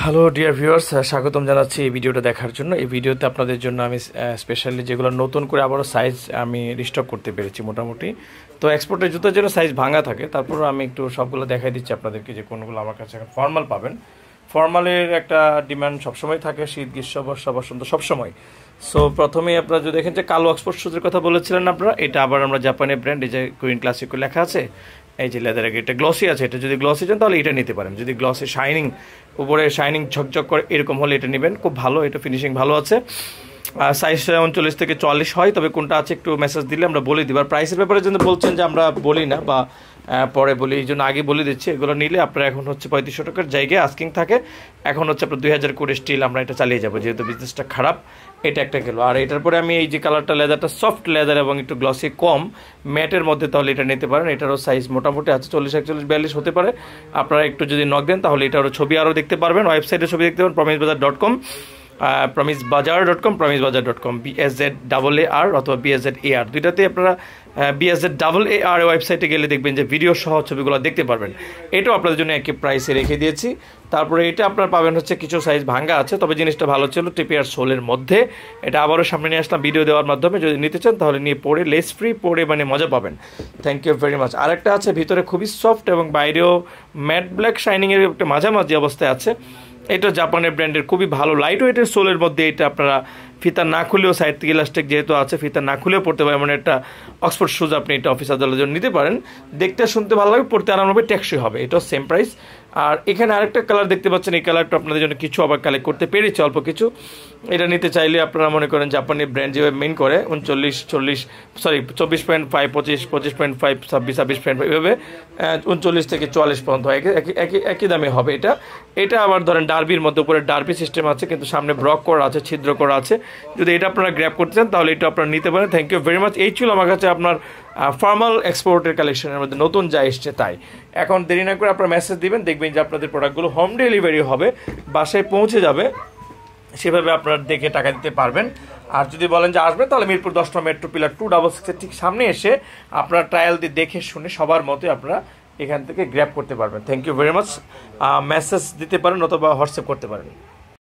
Hello dear viewers, স্বাগতম জানাচ্ছি এই ভিডিওটা দেখার জন্য। এই ভিডিওতে আপনাদের জন্য আমি স্পেশালি যেগুলো নতুন করে আবারও সাইজ আমি রিস্টক করতে পেরেছি মোটামুটি। তো এক্সপোর্টের জুতোর জন্য সাইজ ভাঙা থাকে, তারপরও আমি একটু সবগুলো দেখাই দিচ্ছি আপনাদেরকে যে কোনগুলো আমার কাছে এখন ফর্মাল পাবেন। ফর্মালের একটা ডিমান্ড সবসময় থাকে, শীত গ্রীষ্ম বর্ষা বসন্ত সবসময়। সো প্রথমেই আপনারা যদি দেখেন যে কালো অক্সফোর্ড শুজের কথা বলেছিলেন আপনারা, এটা আবার আমরা জাপানের ব্র্যান্ড, এই যে কুইন ক্লাসিকো লেখা আছে, এই যে লেদার, এটা গ্লসি আছে। এটা যদি গ্লসি চান তাহলে এটা নিতে পারেন, যদি গ্লসি শাইনিং উপরে শাইনিং ঝকঝক করে এরকম হলে এটা নেবেন, খুব ভালো, এটা ফিনিশিং ভালো আছে। সাইজ 39 থেকে 44 হয়, তবে কোনটা আছে একটু মেসেজ দিলে আমরা বলে দিব। আর প্রাইসের ব্যাপারে জন্য বলছেন যে আমরা বলি না বা পরে বলি, এই জন্য আগে বলে দিচ্ছি। এগুলো নিলে আপনার এখন হচ্ছে 3500 টাকার জায়গায় আস্কিং থাকে, এখন হচ্ছে আপনার 2000 করে স্টিল আমরা এটা চালিয়ে যাবো, যেহেতু বিজনেসটা খারাপ। এটা একটা গেলো। আর এটার পরে আমি এই যে কালারটা, লেদারটা সফট লেদার এবং একটু গ্লসি কম ম্যাটের মধ্যে, তাহলে এটা নিতে পারেন। এটারও সাইজ মোটামুটি আছে 40, 41, 42 হতে পারে। আপনারা একটু যদি নক দেন তাহলে এটারও ছবি আরও দেখতে পারবেন, ওয়েবসাইটে ছবি দেখতে পারেন, promisebazar.com, promisebazar.com, promisebazar.com, BSZAAR অথবা BSZAR, দুইটাতেই আপনারা BSZAAR ওয়েবসাইটে গেলে দেখবেন যে ভিডিও সহ ছবিগুলো দেখতে পারবেন। এটাও আপনাদের জন্য একই প্রাইসে রেখে দিয়েছি। তারপরে এটা আপনারা পাবেন হচ্ছে কিছু সাইজ ভাঙ্গা আছে, তবে জিনিসটা ভালো ছিল, টিপিআর সোলের মধ্যে। এটা আবারও সামনে নিয়ে আসলাম ভিডিও দেওয়ার মাধ্যমে, যদি নিতে চান তাহলে নিয়ে পরে লেস ফ্রি পরে মানে মজা পাবেন। Thank you very much. আরেকটা আছে ভিতরে খুবই সফট এবং বাইরেও ম্যাট ব্ল্যাক শাইনিংয়ের একটা মাঝামাঝি অবস্থায় আছে। এটা জাপানের ব্র্যান্ডের, খুবই ভালো লাইট ওয়েটের সোলের মধ্যে। এটা আপনারা ফিতা না খুলেও, সাইড থেকে ইলাস্টিক যেহেতু আছে, ফিতা না খুলেও পড়তে পারেন। এমন একটা অক্সফোর্ড শুজ আপনি এটা অফিস আদালতের জন্য নিতে পারেন। দেখতে শুনতে ভালো লাগে, পড়তে আরাম হবে, টেকসই হবে। এটাও সেম প্রাইস। আর এখানে আরেকটা কালার দেখতে পাচ্ছেন, এই কালারটা আপনাদের জন্য কিছু আবার কালেক্ট করতে পেরেছি অল্প কিছু। এটা নিতে চাইলে আপনারা মনে করেন জাপানি ব্র্যান্ড যেভাবে মেইন করে 24.5, 25, 25.5, 26, 26.5, এভাবে 39 থেকে 44 পর্যন্ত হয়, একই দামে হবে এটা। এটা আবার ধরেন ডার্বির মধ্যে, উপরে ডার্বি সিস্টেম আছে, কিন্তু সামনে ব্রক করা আছে, ছিদ্র করা আছে। যদি এটা আপনারা গ্র্যাব করতে চান তাহলে এটা আপনারা নিতে পারেন। Thank you very much. এই ছিল আমার কাছে আপনার ফর্মাল এক্সপোর্টের কালেকশনের মধ্যে নতুন যা এসছে তাই। এখন দেরি না করে আপনারা মেসেজ দিবেন, দেখবেন যে আপনাদের প্রোডাক্টগুলো হোম ডেলিভারি হবে, বাসায় পৌঁছে যাবে, সেভাবে আপনারা দেখে টাকা দিতে পারবেন। আর যদি বলেন যে আসবেন, তাহলে মিরপুর 10 নম্বর মেট্রো পিলার 266 ঠিক সামনে এসে আপনারা ট্রায়াল দিয়ে দেখে শুনে সবার মতোই আপনারা এখান থেকে গ্র্যাব করতে পারবেন। Thank you very much. Message দিতে পারেন অথবা হোয়াটসঅ্যাপ করতে পারেন।